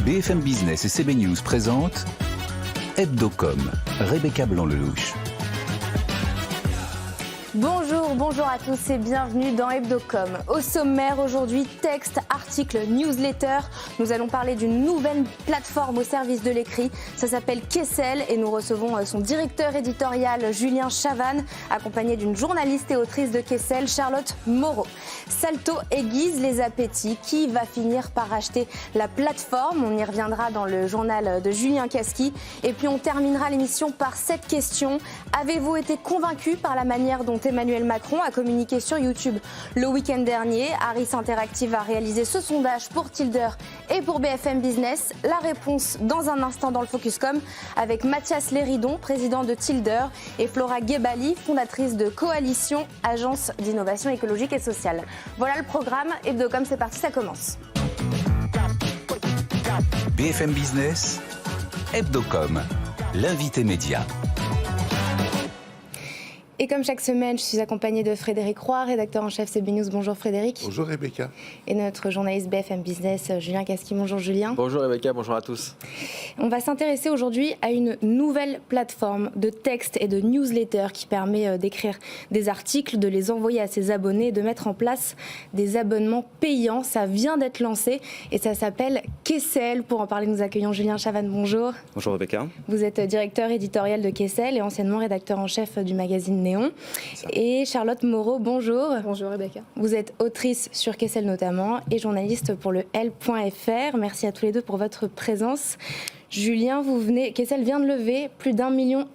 BFM Business et CB News présentent Hebdocom, Rebecca Blanc-Lelouch. Bonjour à tous et bienvenue dans Hebdocom. Au sommaire aujourd'hui, texte, article, newsletter. Nous allons parler d'une nouvelle plateforme au service de l'écrit. Ça s'appelle Kessel et nous recevons son directeur éditorial Julien Chavannes, accompagné d'une journaliste et autrice de Kessel, Charlotte Moreau. Salto aiguise les appétits. Qui va finir par acheter la plateforme? On y reviendra dans le journal de Julien Casqui. Et puis on terminera l'émission par cette question. Avez-vous été convaincu par la manière dont Emmanuel Macron a communiqué sur YouTube le week-end dernier? Harris Interactive a réalisé ce sondage pour Tilder et pour BFM Business. La réponse dans un instant dans le Focuscom avec Mathias Léridon, président de Tilder, et Flora Gebali, fondatrice de Coalition, agence d'innovation écologique et sociale. Voilà le programme. Hebdocom, c'est parti, ça commence. BFM Business, Hebdocom, l'invité média. Et comme chaque semaine, je suis accompagnée de Frédéric Roy, rédacteur en chef CB News. Bonjour Frédéric. Bonjour Rebecca. Et notre journaliste BFM Business, Julien Casqui. Bonjour Julien. Bonjour Rebecca, bonjour à tous. On va s'intéresser aujourd'hui à une nouvelle plateforme de texte et de newsletter qui permet d'écrire des articles, de les envoyer à ses abonnés, de mettre en place des abonnements payants. Ça vient d'être lancé et ça s'appelle Kessel. Pour en parler, nous accueillons Julien Chavannes. Bonjour. Bonjour Rebecca. Vous êtes directeur éditorial de Kessel et anciennement rédacteur en chef du magazine Néon. Et Charlotte Moreau, bonjour. Bonjour Rebecca. Vous êtes autrice sur Kessel notamment et journaliste pour le L.fr. Merci à tous les deux pour votre présence. Julien, Kessel vient de lever plus d'1,5 million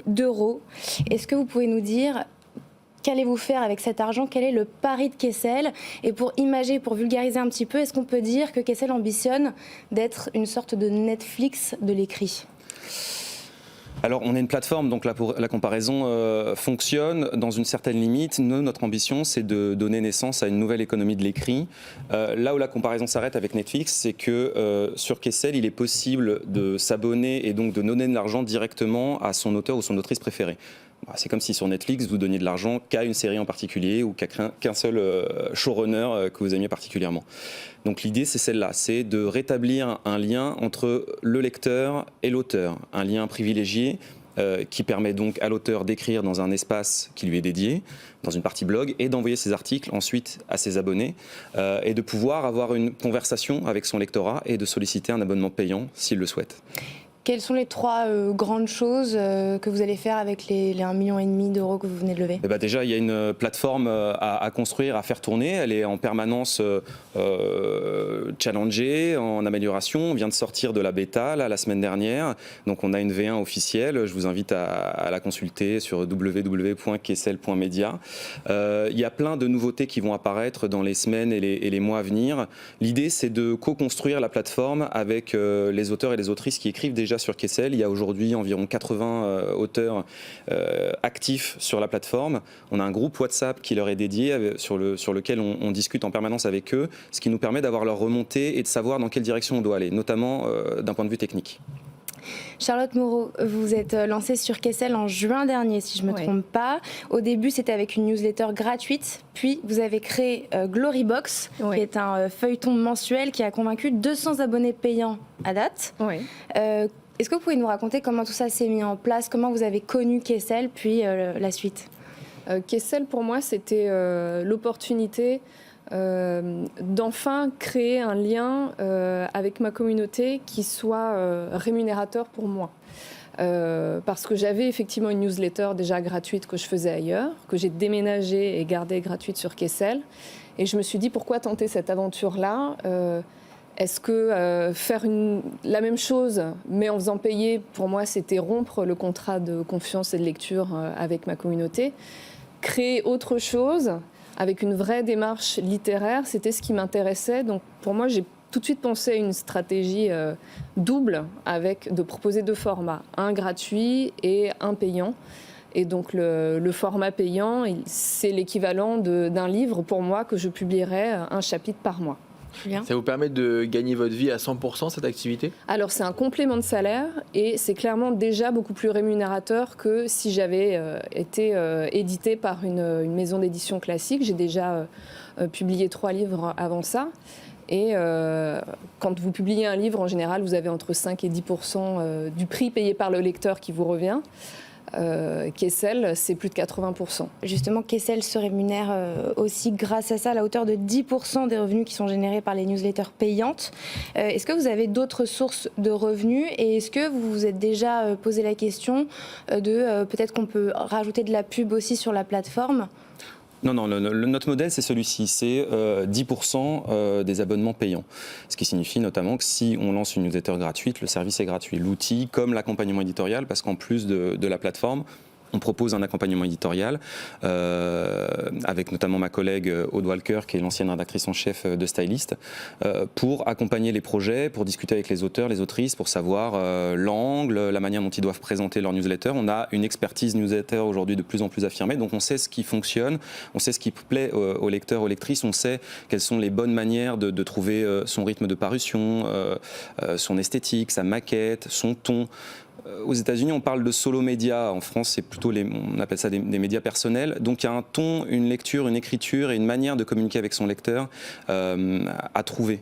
d'euros. Est-ce que vous pouvez nous dire qu'allez-vous faire avec cet argent? Quel est le pari de Kessel? Et pour imager, pour vulgariser un petit peu, est-ce qu'on peut dire que Kessel ambitionne d'être une sorte de Netflix de l'écrit? Alors, on est une plateforme, donc la comparaison fonctionne dans une certaine limite. Notre ambition, c'est de donner naissance à une nouvelle économie de l'écrit. Là où la comparaison s'arrête avec Netflix, c'est que sur Kessel, il est possible de s'abonner et donc de donner de l'argent directement à son auteur ou son autrice préférée. C'est comme si sur Netflix, vous donniez de l'argent qu'à une série en particulier ou qu'un seul showrunner que vous aimiez particulièrement. Donc l'idée, c'est celle-là, c'est de rétablir un lien entre le lecteur et l'auteur, un lien privilégié qui permet donc à l'auteur d'écrire dans un espace qui lui est dédié, dans une partie blog, et d'envoyer ses articles ensuite à ses abonnés, et de pouvoir avoir une conversation avec son lectorat et de solliciter un abonnement payant s'il le souhaite. Quelles sont les trois grandes choses que vous allez faire avec les 1,5 million d'euros que vous venez de lever? Déjà, il y a une plateforme à construire, à faire tourner. Elle est en permanence challengée, en amélioration. On vient de sortir de la bêta la semaine dernière. Donc on a une V1 officielle. Je vous invite à la consulter sur www.kessel.media. Il y a plein de nouveautés qui vont apparaître dans les semaines et les mois à venir. L'idée, c'est de co-construire la plateforme avec les auteurs et les autrices qui écrivent déjà sur Kessel. Il y a aujourd'hui environ 80 auteurs actifs sur la plateforme. On a un groupe WhatsApp qui leur est dédié, sur lequel on discute en permanence avec eux, ce qui nous permet d'avoir leur remontée et de savoir dans quelle direction on doit aller, notamment d'un point de vue technique. Charlotte Moreau, vous êtes lancée sur Kessel en juin dernier, si je ne me trompe pas. Au début, c'était avec une newsletter gratuite, puis vous avez créé Glorybox, qui est un feuilleton mensuel qui a convaincu 200 abonnés payants à date. Est-ce que vous pouvez nous raconter comment tout ça s'est mis en place, comment vous avez connu Kessel, puis la suite? Kessel, pour moi, c'était l'opportunité d'enfin créer un lien avec ma communauté qui soit rémunérateur pour moi. Parce que j'avais effectivement une newsletter déjà gratuite que je faisais ailleurs, que j'ai déménagée et gardée gratuite sur Kessel. Et je me suis dit, pourquoi tenter cette aventure-là? Est-ce que faire la même chose, mais en faisant payer, pour moi, c'était rompre le contrat de confiance et de lecture avec ma communauté. Créer autre chose, avec une vraie démarche littéraire, c'était ce qui m'intéressait. Donc pour moi, j'ai tout de suite pensé à une stratégie double, de proposer deux formats, un gratuit et un payant. Et donc le format payant, c'est l'équivalent d'un livre pour moi que je publierais un chapitre par mois. Julien ? Ça vous permet de gagner votre vie à 100% cette activité ? Alors c'est un complément de salaire et c'est clairement déjà beaucoup plus rémunérateur que si j'avais été édité par une maison d'édition classique. J'ai déjà publié 3 livres avant ça. Et quand vous publiez un livre, en général, vous avez entre 5 et 10% du prix payé par le lecteur qui vous revient. Kessel, c'est plus de 80%. Justement, Kessel se rémunère aussi grâce à ça à la hauteur de 10% des revenus qui sont générés par les newsletters payantes. Est-ce que vous avez d'autres sources de revenus et est-ce que vous vous êtes déjà posé la question de peut-être qu'on peut rajouter de la pub aussi sur la plateforme ? Non, notre modèle, c'est celui-ci, c'est 10% des abonnements payants. Ce qui signifie notamment que si on lance une newsletter gratuite, le service est gratuit. L'outil, comme l'accompagnement éditorial, parce qu'en plus de la plateforme, on propose un accompagnement éditorial avec notamment ma collègue Aude Walker, qui est l'ancienne rédactrice en chef de Stylist, pour accompagner les projets, pour discuter avec les auteurs, les autrices, pour savoir l'angle, la manière dont ils doivent présenter leur newsletter. On a une expertise newsletter aujourd'hui de plus en plus affirmée, donc on sait ce qui fonctionne, on sait ce qui plaît aux lecteurs, aux lectrices, on sait quelles sont les bonnes manières de trouver son rythme de parution, son esthétique, sa maquette, son ton. Aux États-Unis, on parle de solo média. En France, c'est plutôt on appelle ça des médias personnels. Donc, il y a un ton, une lecture, une écriture et une manière de communiquer avec son lecteur à trouver,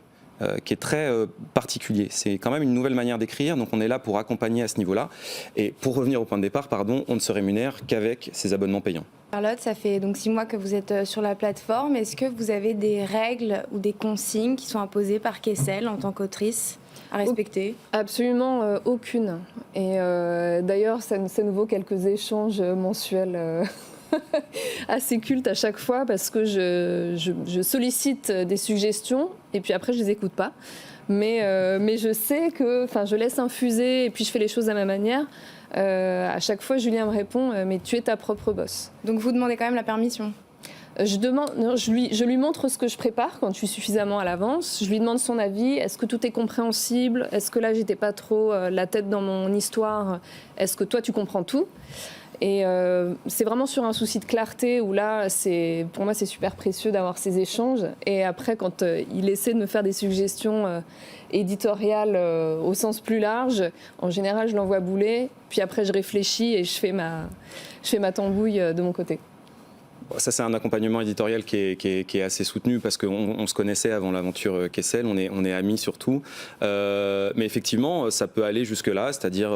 qui est très particulier. C'est quand même une nouvelle manière d'écrire. Donc, on est là pour accompagner à ce niveau-là. Et pour revenir au point de départ, on ne se rémunère qu'avec ces abonnements payants. Charlotte, ça fait donc 6 mois que vous êtes sur la plateforme. Est-ce que vous avez des règles ou des consignes qui sont imposées par Kessel en tant qu'autrice à respecter ? Absolument aucune. Et d'ailleurs, ça nous vaut quelques échanges mensuels assez cultes à chaque fois parce que je sollicite des suggestions et puis après, je les écoute pas. Mais je sais que, je laisse infuser et puis je fais les choses à ma manière. À chaque fois, Julien me répond « mais tu es ta propre boss ». Donc vous demandez quand même la permission ? Je lui montre ce que je prépare quand je suis suffisamment à l'avance. Je lui demande son avis. Est-ce que tout est compréhensible ? Est-ce que là, j'étais pas trop la tête dans mon histoire ? Est-ce que toi, tu comprends tout ? Et c'est vraiment sur un souci de clarté où là, pour moi, c'est super précieux d'avoir ces échanges. Et après, quand il essaie de me faire des suggestions éditoriales au sens plus large, en général, je l'envoie bouler. Puis après, je réfléchis et je fais ma tambouille de mon côté. Ça, c'est un accompagnement éditorial qui est assez soutenu parce qu'on se connaissait avant l'aventure Kessel, on est amis surtout. Mais effectivement, ça peut aller jusque-là, c'est-à-dire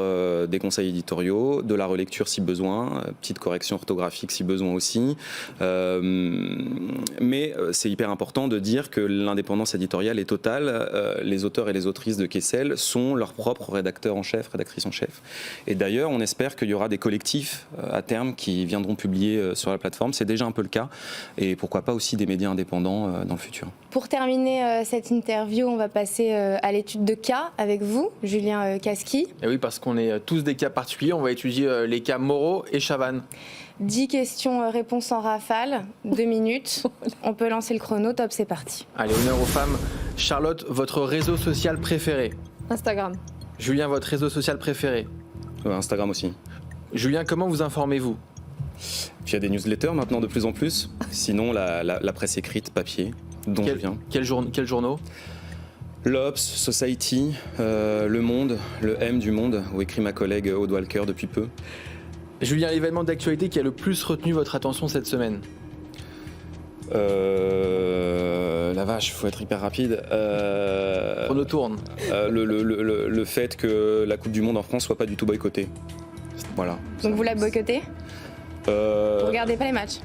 des conseils éditoriaux, de la relecture si besoin, petite correction orthographique si besoin aussi. Mais c'est hyper important de dire que l'indépendance éditoriale est totale. Les auteurs et les autrices de Kessel sont leurs propres rédacteurs en chef, rédactrices en chef. Et d'ailleurs, on espère qu'il y aura des collectifs à terme qui viendront publier sur la plateforme. C'est déjà un peu le cas et pourquoi pas aussi des médias indépendants dans le futur. Pour terminer cette interview, on va passer à l'étude de cas avec vous, Julien Casqui. Et oui, parce qu'on est tous des cas particuliers, on va étudier les cas Moreau et Chavannes. 10 questions, réponses en rafale, 2 minutes. On peut lancer le chrono, top, c'est parti. Allez, honneur aux femmes. Charlotte, votre réseau social préféré ? Instagram. Julien, votre réseau social préféré ? Instagram aussi. Julien, comment vous informez-vous ? Il y a des newsletters maintenant de plus en plus. Sinon, la presse écrite, papier, dont je viens. Quels journaux ? L'Obs, Society, Le Monde, le M du Monde, où écrit ma collègue Aude Walker depuis peu. Julien, l'événement d'actualité qui a le plus retenu votre attention cette semaine ? La vache, faut être hyper rapide. Chrono tourne. Le fait que la Coupe du Monde en France soit pas du tout boycottée. Voilà. Donc vous la boycottez ? Vous regardez pas les matchs ?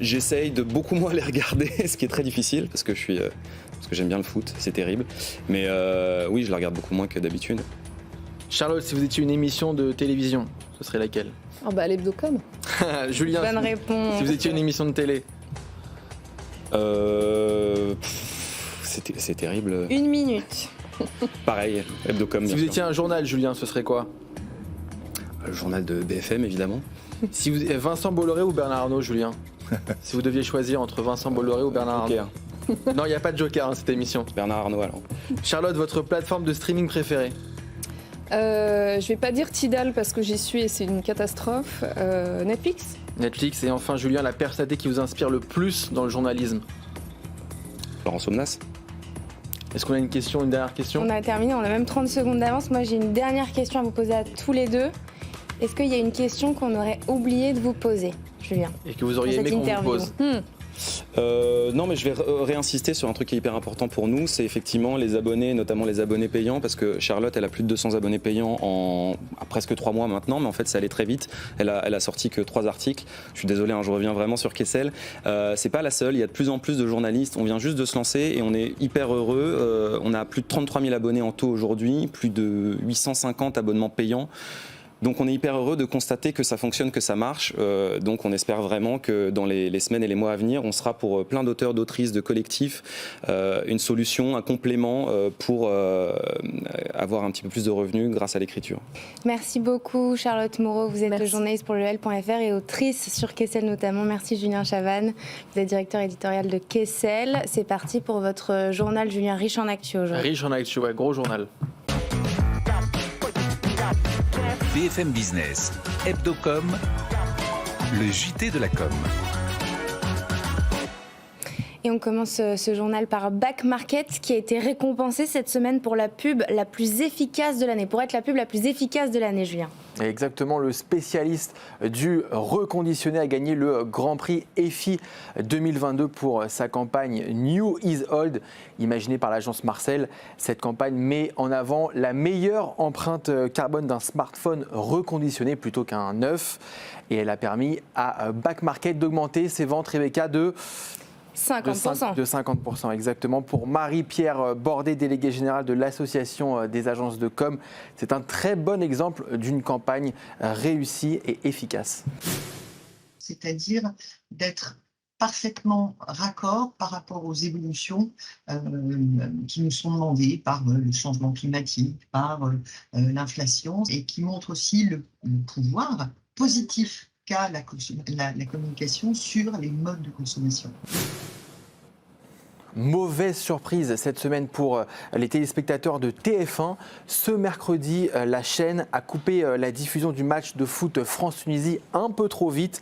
J'essaye de beaucoup moins les regarder, ce qui est très difficile parce que j'aime bien le foot, c'est terrible. Mais oui, je la regarde beaucoup moins que d'habitude. Charlotte, si vous étiez une émission de télévision, ce serait laquelle ? l'Hebdocom. Julien, bonne réponse. Si vous étiez une émission de télé. C'est terrible. 1 minute. Pareil, Hebdocom. Si vous étiez un journal, Julien, ce serait quoi ? Le journal de BFM, évidemment. Si vous Vincent Bolloré ou Bernard Arnault, Julien ? Si vous deviez choisir entre Vincent Bolloré ou Bernard Arnault. Non, il n'y a pas de joker dans cette émission. Bernard Arnault, alors. Charlotte, votre plateforme de streaming préférée ? Je vais pas dire Tidal parce que j'y suis et c'est une catastrophe. Netflix. Netflix. Et enfin, Julien, la personnalité qui vous inspire le plus dans le journalisme ? Laurent Somnas. Est-ce qu'on a une dernière question? On a terminé, on a même 30 secondes d'avance. Moi, j'ai une dernière question à vous poser à tous les deux. Est-ce qu'il y a une question qu'on aurait oublié de vous poser, Julien? Et que vous auriez aimé qu'on vous pose? Non, mais je vais réinsister sur un truc qui est hyper important pour nous, c'est effectivement les abonnés, notamment les abonnés payants, parce que Charlotte, elle a plus de 200 abonnés payants en presque 3 mois maintenant, mais en fait, ça allait très vite. Elle a sorti que 3 articles. Je suis désolé, je reviens vraiment sur Kessel. C'est pas la seule, il y a de plus en plus de journalistes. On vient juste de se lancer et on est hyper heureux. On a plus de 33 000 abonnés en tout aujourd'hui, plus de 850 abonnements payants. Donc on est hyper heureux de constater que ça fonctionne, que ça marche. Donc on espère vraiment que dans les semaines et les mois à venir, on sera pour plein d'auteurs, d'autrices, de collectifs, une solution, un complément pour avoir un petit peu plus de revenus grâce à l'écriture. Merci beaucoup Charlotte Moreau, vous êtes journaliste pour le L.fr et autrice sur Kessel notamment. Merci Julien Chavannes, vous êtes directeur éditorial de Kessel. C'est parti pour votre journal, Julien, riche en actu aujourd'hui. Riche en actu, ouais, gros journal. BFM Business, Hebdocom, le JT de la com. Et on commence ce journal par Back Market qui a été récompensé cette semaine pour la pub la plus efficace de l'année. Pour être la pub la plus efficace de l'année, Julien. Exactement, le spécialiste du reconditionné a gagné le Grand Prix EFI 2022 pour sa campagne New is Old, imaginée par l'agence Marcel. Cette campagne met en avant la meilleure empreinte carbone d'un smartphone reconditionné plutôt qu'un neuf. Et elle a permis à Back Market d'augmenter ses ventes, Rebecca, de 50%. De 50%, exactement. Pour Marie-Pierre Bordet, déléguée générale de l'Association des agences de com, c'est un très bon exemple d'une campagne réussie et efficace. C'est-à-dire d'être parfaitement raccord par rapport aux évolutions qui nous sont demandées par le changement climatique, par l'inflation, et qui montrent aussi le pouvoir positif qu'a la communication sur les modes de consommation. Mauvaise surprise cette semaine pour les téléspectateurs de TF1. Ce mercredi, la chaîne a coupé la diffusion du match de foot France-Tunisie un peu trop vite.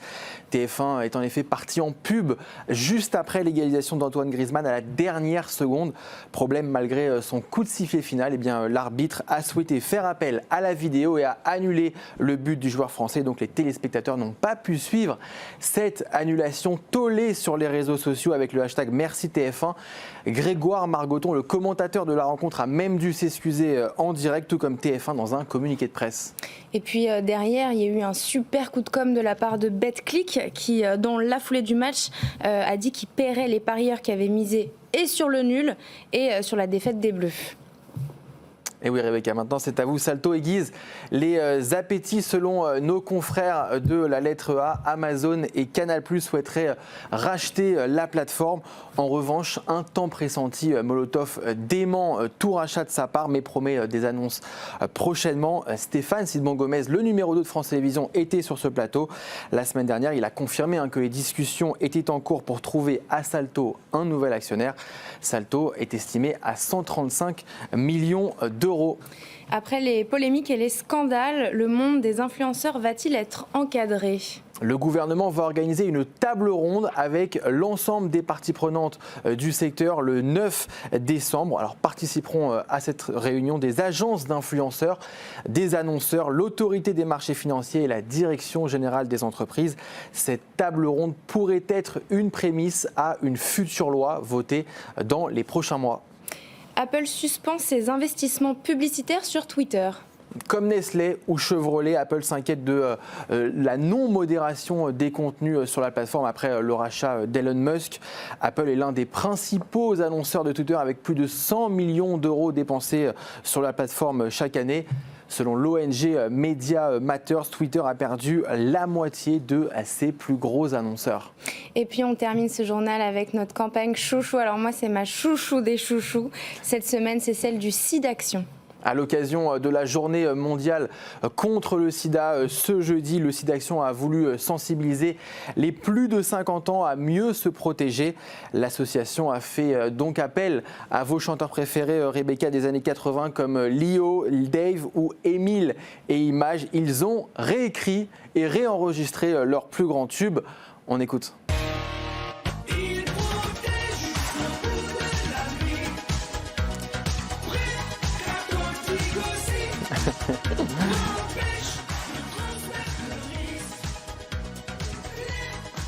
TF1 est en effet parti en pub juste après l'égalisation d'Antoine Griezmann à la dernière seconde. Problème, malgré son coup de sifflet final, l'arbitre a souhaité faire appel à la vidéo et a annulé le but du joueur français. Donc les téléspectateurs n'ont pas pu suivre cette annulation, tollée sur les réseaux sociaux avec le hashtag Merci TF1. Grégoire Margoton, le commentateur de la rencontre, a même dû s'excuser en direct, tout comme TF1 dans un communiqué de presse. Et puis derrière, il y a eu un super coup de com' de la part de BetClick qui, dans la foulée du match, a dit qu'il paierait les parieurs qui avaient misé et sur le nul et sur la défaite des Bleus. Et oui Rebecca, maintenant c'est à vous. Salto aiguise les appétits selon nos confrères de la lettre A. Amazon et Canal+ souhaiteraient racheter la plateforme. En revanche, un temps pressenti, Molotov dément tout rachat de sa part mais promet des annonces prochainement. Stéphane Sidbon-Gomez, le numéro 2 de France Télévisions, était sur ce plateau. La semaine dernière, il a confirmé que les discussions étaient en cours pour trouver à Salto un nouvel actionnaire. Salto est estimé à 135 millions d'euros. Après les polémiques et les scandales, le monde des influenceurs va-t-il être encadré ? Le gouvernement va organiser une table ronde avec l'ensemble des parties prenantes du secteur le 9 décembre. Alors participeront à cette réunion des agences d'influenceurs, des annonceurs, l'autorité des marchés financiers et la direction générale des entreprises. Cette table ronde pourrait être une prémisse à une future loi votée dans les prochains mois. Apple suspend ses investissements publicitaires sur Twitter. Comme Nestlé ou Chevrolet, Apple s'inquiète de la non-modération des contenus sur la plateforme après le rachat d'Elon Musk. Apple est l'un des principaux annonceurs de Twitter avec plus de 100 millions d'euros dépensés sur la plateforme chaque année. Selon l'ONG Media Matters, Twitter a perdu la moitié de ses plus gros annonceurs. Et puis on termine ce journal avec notre campagne chouchou. Alors moi c'est ma chouchou des chouchous. Cette semaine c'est celle du SIDAction. À l'occasion de la journée mondiale contre le sida, ce jeudi, le SIDAction a voulu sensibiliser les plus de 50 ans à mieux se protéger. L'association a fait donc appel à vos chanteurs préférés, Rebecca, des années 80 comme Lio, Dave ou Émile et Image. Ils ont réécrit et réenregistré leurs plus grands tubes. On écoute.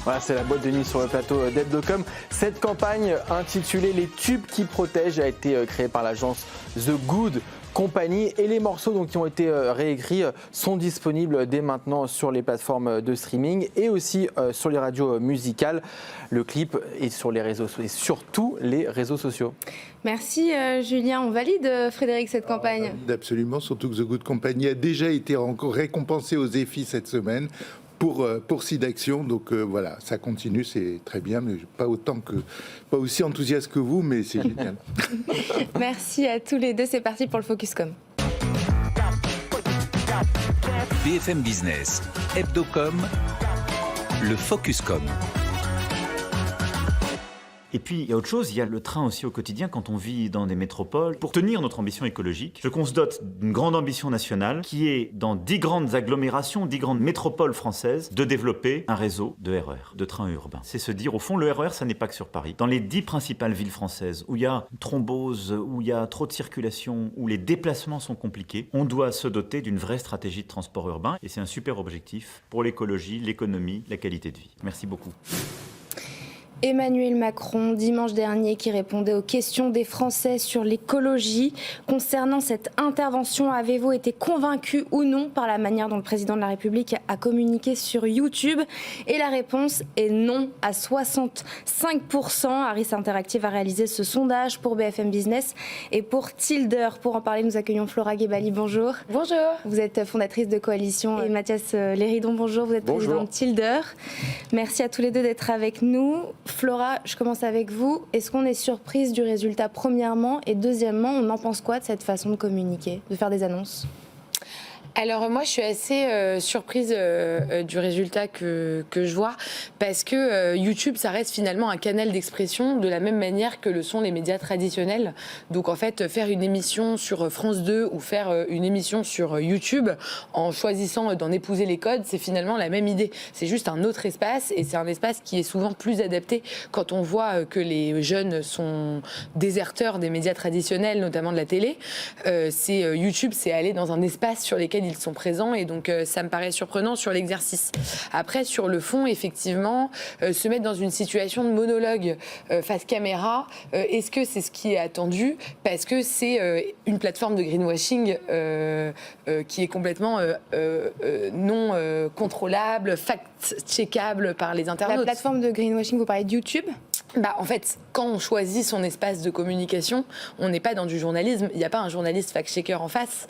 Voilà, c'est la boîte de nuit sur le plateau d'Hebdocom. Cette campagne intitulée Les tubes qui protègent a été créée par l'agence The Good Company et les morceaux donc, qui ont été réécrits sont disponibles dès maintenant sur les plateformes de streaming et aussi sur les radios musicales. Le clip est sur les réseaux sociaux et sur tous les réseaux sociaux. Merci Julien, on valide Frédéric cette campagne. Absolument, surtout que The Good Company a déjà été récompensé aux EFI cette semaine pour SIDAction, donc voilà, ça continue, c'est très bien, mais pas aussi enthousiaste que vous, mais c'est génial. Merci à tous les deux, c'est parti pour le Focuscom. BFM Business, Hebdocom, le Focuscom. Et puis, il y a autre chose, il y a le train aussi au quotidien quand on vit dans des métropoles. Pour tenir notre ambition écologique, je veux qu'on se dote d'une grande ambition nationale qui est, dans 10 grandes agglomérations, 10 grandes métropoles françaises, de développer un réseau de RER, de trains urbains. C'est se dire, au fond, le RER, ça n'est pas que sur Paris. Dans les 10 principales villes françaises, où il y a une thrombose, où il y a trop de circulation, où les déplacements sont compliqués, on doit se doter d'une vraie stratégie de transport urbain. Et c'est un super objectif pour l'écologie, l'économie, la qualité de vie. Merci beaucoup. Emmanuel Macron, dimanche dernier, qui répondait aux questions des Français sur l'écologie. Concernant cette intervention, avez-vous été convaincu ou non par la manière dont le président de la République a communiqué sur YouTube? Et la réponse est non à 65%. Harris Interactive a réalisé ce sondage pour BFM Business et pour Tilder. Pour en parler, nous accueillons Flora Gebali. Bonjour. Bonjour. Vous êtes fondatrice de Coalition et Mathias Léridon. Bonjour. Vous êtes président de Tilder. Merci à tous les deux d'être avec nous. Flora, je commence avec vous. Est-ce qu'on est surprise du résultat premièrement? Et deuxièmement, on en pense quoi de cette façon de communiquer, de faire des annonces? Alors moi je suis assez surprise du résultat que je vois parce que YouTube ça reste finalement un canal d'expression de la même manière que le sont les médias traditionnels. Donc en fait faire une émission sur France 2 ou faire une émission sur YouTube en choisissant d'en épouser les codes, c'est finalement la même idée. C'est juste un autre espace et c'est un espace qui est souvent plus adapté quand on voit que les jeunes sont déserteurs des médias traditionnels, notamment de la télé. YouTube c'est aller dans un espace sur lequel ils sont présents et donc ça me paraît surprenant sur l'exercice. Après sur le fond effectivement se mettre dans une situation de monologue face caméra, est-ce que c'est ce qui est attendu parce que c'est une plateforme de greenwashing qui est complètement non contrôlable, fact-checkable par les internautes. La plateforme de greenwashing, vous parlez de YouTube ? En fait, quand on choisit son espace de communication, on n'est pas dans du journalisme. Il n'y a pas un journaliste fact-checker en face.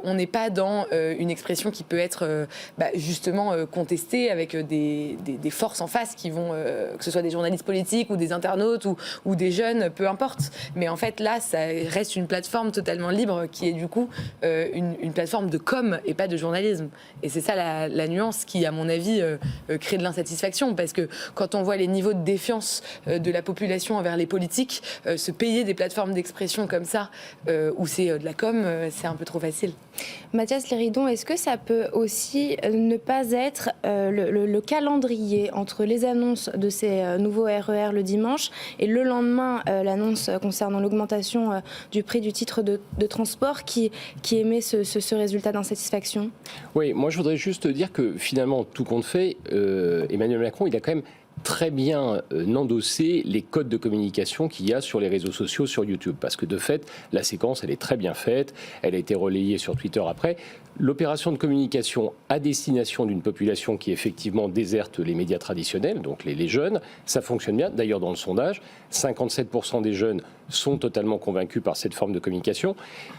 On n'est pas dans une expression qui peut être justement contestée avec des forces en face qui vont, que ce soit des journalistes politiques ou des internautes ou des jeunes, peu importe. Mais en fait, là, ça reste une plateforme totalement libre qui est du coup une plateforme de com et pas de journalisme. Et c'est ça la nuance qui, à mon avis, crée de l'insatisfaction. Parce que quand on voit les niveaux de défiance de la population envers les politiques, se payer des plateformes d'expression comme ça, où c'est de la com, c'est un peu trop facile. Mathias Léridon, est-ce que ça peut aussi ne pas être le calendrier entre les annonces de ces nouveaux RER le dimanche et le lendemain, l'annonce concernant l'augmentation du prix du titre de transport qui émet ce résultat d'insatisfaction? Oui, moi je voudrais juste dire que finalement, tout compte fait, Emmanuel Macron, il a quand même très bien endosser les codes de communication qu'il y a sur les réseaux sociaux, sur YouTube. Parce que de fait, la séquence, elle est très bien faite. Elle a été relayée sur Twitter après. L'opération de communication à destination d'une population qui effectivement déserte les médias traditionnels, donc les jeunes, ça fonctionne bien. D'ailleurs, dans le sondage, 57% des jeunes sont totalement convaincus par cette forme de communication.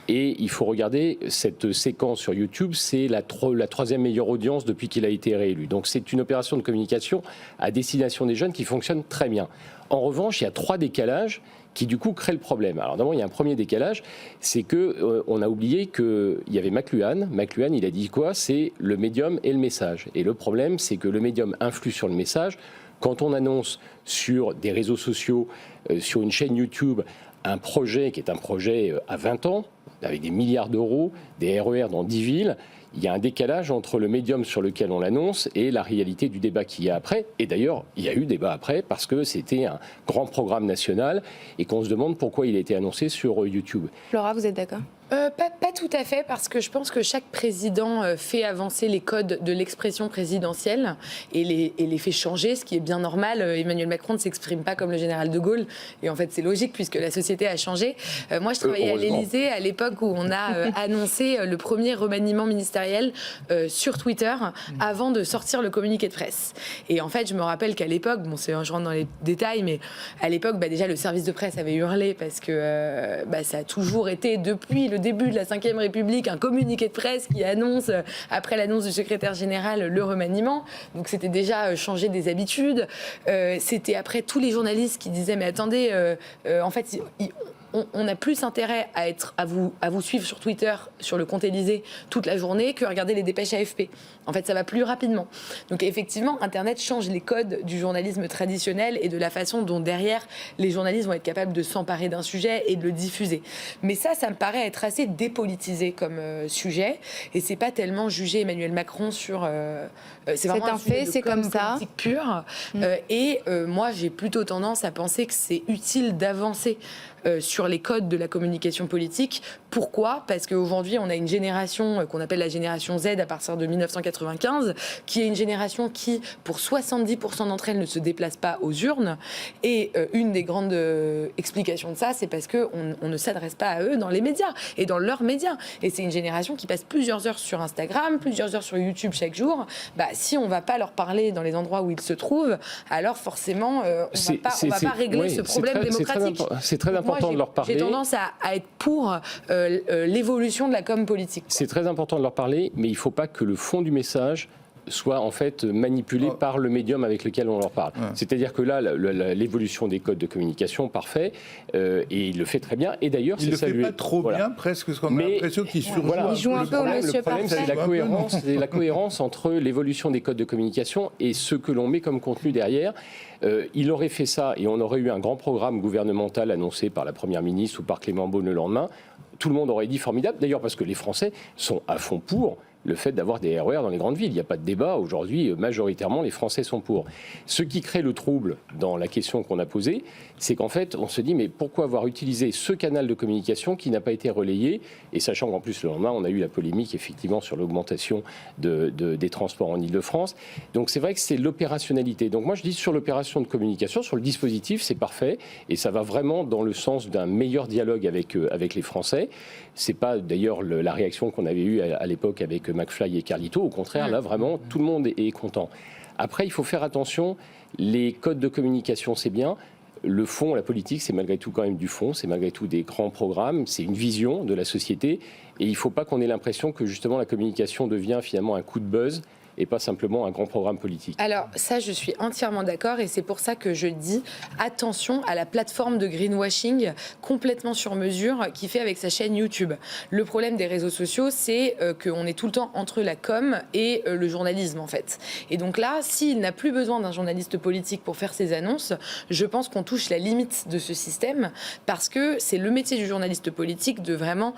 Et il faut regarder cette séquence sur YouTube, c'est la troisième meilleure audience depuis qu'il a été réélu. Donc c'est une opération de communication à destination des jeunes qui fonctionne très bien. En revanche, il y a 3 décalages qui du coup créent le problème. Alors d'abord, il y a un premier décalage, c'est que on a oublié qu'il y avait McLuhan. McLuhan, il a dit quoi? C'est le médium et le message. Et le problème, c'est que le médium influe sur le message. Quand on annonce sur des réseaux sociaux, sur une chaîne YouTube, un projet qui est un projet à 20 ans, avec des milliards d'euros, des RER dans 10 villes, il y a un décalage entre le médium sur lequel on l'annonce et la réalité du débat qu'il y a après. Et d'ailleurs, il y a eu débat après parce que c'était un grand programme national et qu'on se demande pourquoi il a été annoncé sur YouTube. Laura, vous êtes d'accord ? Pas tout à fait, parce que je pense que chaque président fait avancer les codes de l'expression présidentielle et les fait changer, ce qui est bien normal. Emmanuel Macron ne s'exprime pas comme le général de Gaulle, et en fait c'est logique puisque la société a changé. Moi je travaillais à l'Élysée à l'époque où on a annoncé le premier remaniement ministériel sur Twitter avant de sortir le communiqué de presse. Et en fait je me rappelle qu'à l'époque, je rentre dans les détails, mais à l'époque déjà le service de presse avait hurlé parce que ça a toujours été depuis le début de la Ve République un communiqué de presse qui annonce, après l'annonce du secrétaire général, le remaniement. Donc c'était déjà changer des habitudes. C'était après tous les journalistes qui disaient mais attendez, en fait on a plus intérêt à vous suivre sur Twitter, sur le compte Élysée, toute la journée, que regarder les dépêches AFP. En fait, ça va plus rapidement. Donc effectivement, Internet change les codes du journalisme traditionnel et de la façon dont derrière, les journalistes vont être capables de s'emparer d'un sujet et de le diffuser. Mais ça me paraît être assez dépolitisé comme sujet. Et c'est pas tellement juger Emmanuel Macron sur... c'est vraiment un fait, c'est comme ça. Politique pure. Moi, j'ai plutôt tendance à penser que c'est utile d'avancer sur les codes de la communication politique. Pourquoi ? Parce qu'aujourd'hui, on a une génération qu'on appelle la génération Z à partir de 1995, qui est une génération qui, pour 70% d'entre elles, ne se déplace pas aux urnes. Et une des grandes explications de ça, c'est parce qu'on ne s'adresse pas à eux dans les médias et dans leurs médias. Et c'est une génération qui passe plusieurs heures sur Instagram, plusieurs heures sur YouTube chaque jour. Si on ne va pas leur parler dans les endroits où ils se trouvent, alors forcément, on ne va pas régler ce problème démocratique. C'est très important de leur parler. J'ai tendance à être pour l'évolution de la com politique. C'est très important de leur parler, mais il ne faut pas que le fond du message soit en fait manipulé par le médium avec lequel on leur parle. C'est-à-dire que là, l'évolution des codes de communication, parfait, et il le fait très bien. Et d'ailleurs, c'est salué. Il ne le fait pas trop bien, presque, parce qu'on a l'impression qu'il surjoue. Il joue un peu au monsieur parfait. C'est la cohérence entre l'évolution des codes de communication et ce que l'on met comme contenu derrière. Il aurait fait ça et on aurait eu un grand programme gouvernemental annoncé par la Première ministre ou par Clément Beaune le lendemain. Tout le monde aurait dit formidable, d'ailleurs parce que les Français sont à fond pour le fait d'avoir des RER dans les grandes villes. Il n'y a pas de débat. Aujourd'hui, majoritairement, les Français sont pour. Ce qui crée le trouble dans la question qu'on a posée, c'est qu'en fait, on se dit, mais pourquoi avoir utilisé ce canal de communication qui n'a pas été relayé ? Et sachant qu'en plus, le lendemain, on a eu la polémique, effectivement, sur l'augmentation des transports en Ile-de-France. Donc, c'est vrai que c'est l'opérationnalité. Donc, moi, je dis sur l'opération de communication, sur le dispositif, c'est parfait. Et ça va vraiment dans le sens d'un meilleur dialogue avec les Français. C'est pas, d'ailleurs, la réaction qu'on avait eue à l'époque avec McFly et Carlito. Au contraire, là, vraiment, tout le monde est content. Après, il faut faire attention. Les codes de communication, c'est bien. Le fond, la politique, c'est malgré tout quand même du fond. C'est malgré tout des grands programmes. C'est une vision de la société. Et il ne faut pas qu'on ait l'impression que, justement, la communication devient finalement un coup de buzz et pas simplement un grand programme politique. Alors ça, je suis entièrement d'accord et c'est pour ça que je dis attention à la plateforme de greenwashing complètement sur mesure qu'il fait avec sa chaîne YouTube. Le problème des réseaux sociaux, c'est qu'on est tout le temps entre la com et le journalisme en fait. Et donc là, s'il n'a plus besoin d'un journaliste politique pour faire ses annonces, je pense qu'on touche la limite de ce système parce que c'est le métier du journaliste politique de vraiment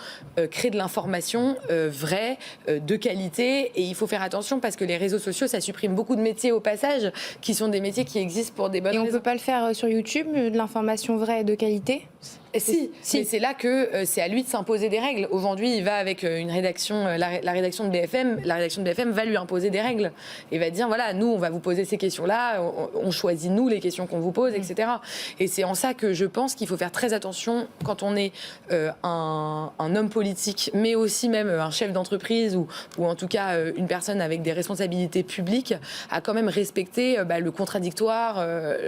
créer de l'information vraie, de qualité et il faut faire attention parce que les réseaux sociaux, ça supprime beaucoup de métiers au passage, qui sont des métiers qui existent pour des bonnes raisons. Et on ne peut pas le faire sur YouTube, de l'information vraie et de qualité ? Si. Mais c'est là que c'est à lui de s'imposer des règles. Aujourd'hui, il va avec une rédaction, la rédaction de BFM. La rédaction de BFM va lui imposer des règles et va dire voilà, nous, on va vous poser ces questions-là, on choisit nous les questions qu'on vous pose, etc. Et c'est en ça que je pense qu'il faut faire très attention quand on est un homme politique, mais aussi même un chef d'entreprise ou en tout cas une personne avec des responsabilités publiques, à quand même respecter le contradictoire,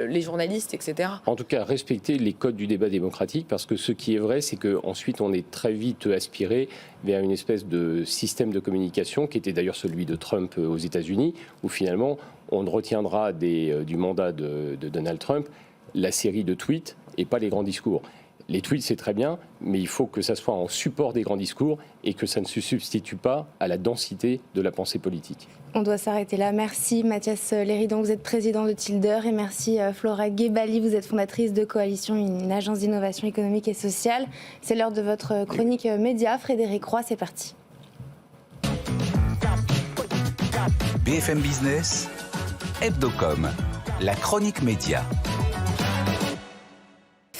les journalistes, etc. En tout cas, respecter les codes du débat démocratique. Parce que ce qui est vrai, c'est qu'ensuite, on est très vite aspiré vers une espèce de système de communication qui était d'ailleurs celui de Trump aux États-Unis, où finalement, on retiendra du mandat de Donald Trump la série de tweets et pas les grands discours. Les tweets, c'est très bien, mais il faut que ça soit en support des grands discours et que ça ne se substitue pas à la densité de la pensée politique. On doit s'arrêter là. Merci Mathias Léridon, vous êtes président de Tilder, et merci Flora Guébali, vous êtes fondatrice de Coalition, une agence d'innovation économique et sociale. C'est l'heure de votre chronique média. Frédéric Roy, c'est parti. BFM Business, Hebdocom, la chronique média.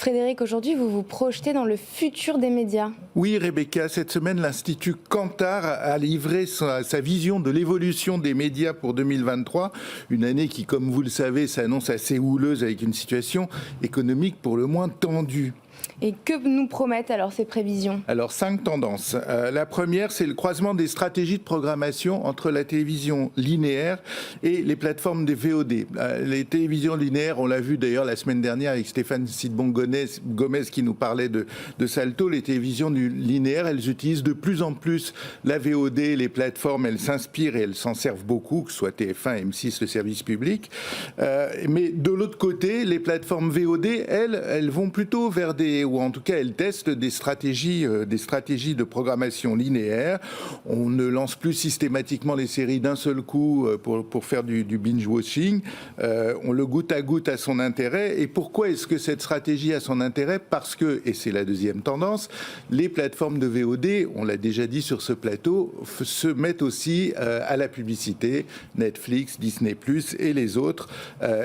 Frédéric, aujourd'hui, vous vous projetez dans le futur des médias. Oui, Rebecca, cette semaine, l'Institut Kantar a livré sa vision de l'évolution des médias pour 2023. Une année qui, comme vous le savez, s'annonce assez houleuse avec une situation économique pour le moins tendue. Et que nous promettent alors ces prévisions ? Alors, 5 tendances. La première, c'est le croisement des stratégies de programmation entre la télévision linéaire et les plateformes des VOD. Les télévisions linéaires, on l'a vu d'ailleurs la semaine dernière avec Stéphane Sidbon-Gomez qui nous parlait de Salto. Les télévisions linéaires, elles utilisent de plus en plus la VOD, les plateformes, elles s'inspirent et elles s'en servent beaucoup, que ce soit TF1, M6, le service public. Mais de l'autre côté, les plateformes VOD, elles vont plutôt vers ou en tout cas elles testent des stratégies de programmation linéaire. On ne lance plus systématiquement les séries d'un seul coup pour faire du binge-watching. On le goutte à goutte à son intérêt. Et pourquoi est-ce que cette stratégie a son intérêt ? Parce que, et c'est la deuxième tendance, les plateformes de VOD, on l'a déjà dit sur ce plateau, se mettent aussi à la publicité, Netflix, Disney+, et les autres.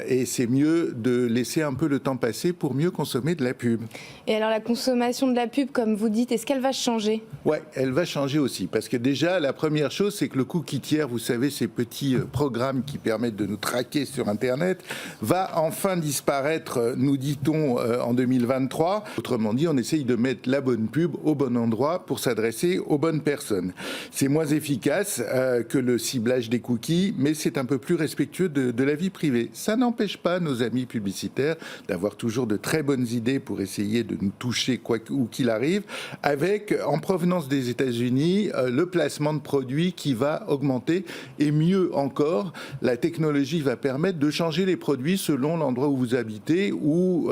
Et c'est mieux de laisser un peu le temps passer pour mieux consommer de la pub. Et alors la consommation de la pub, comme vous dites, est-ce qu'elle va changer ? Ouais, elle va changer aussi. Parce que déjà, la première chose, c'est que le cookie tiers, vous savez, ces petits programmes qui permettent de nous traquer sur Internet, va enfin disparaître, nous dit-on, en 2023. Autrement dit, on essaye de mettre la bonne pub au bon endroit pour s'adresser aux bonnes personnes. C'est moins efficace que le ciblage des cookies, mais c'est un peu plus respectueux de la vie privée. Ça n'empêche pas nos amis publicitaires d'avoir toujours de très bonnes idées pour essayer de nous toucher quoi où qu'il arrive, avec, en provenance des États-Unis, le placement de produits qui va augmenter. Et mieux encore, la technologie va permettre de changer les produits selon l'endroit où vous habitez ou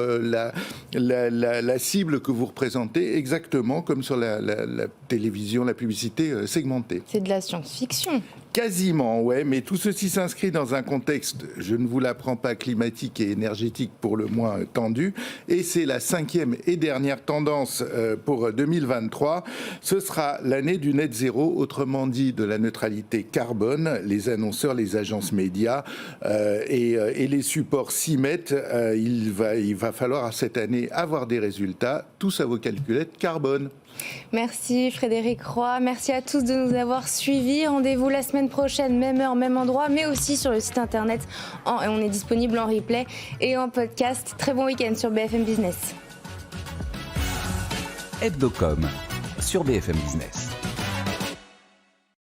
la cible que vous représentez, exactement comme sur la télévision, la publicité segmentée. C'est de la science-fiction. Quasiment, ouais, mais tout ceci s'inscrit dans un contexte, je ne vous l'apprends pas, climatique et énergétique pour le moins tendu, et c'est la 5e et dernière tendance pour 2023. Ce sera l'année du net zéro, autrement dit de la neutralité carbone. Les annonceurs, les agences médias et les supports s'y mettent. Il va falloir cette année avoir des résultats, tous à vos calculettes carbone. Merci Frédéric Roy, merci à tous de nous avoir suivis. Rendez-vous la semaine prochaine, même heure, même endroit, mais aussi sur le site internet. On est disponible en replay et en podcast. Très bon week-end sur BFM Business. Hebdocom sur BFM Business.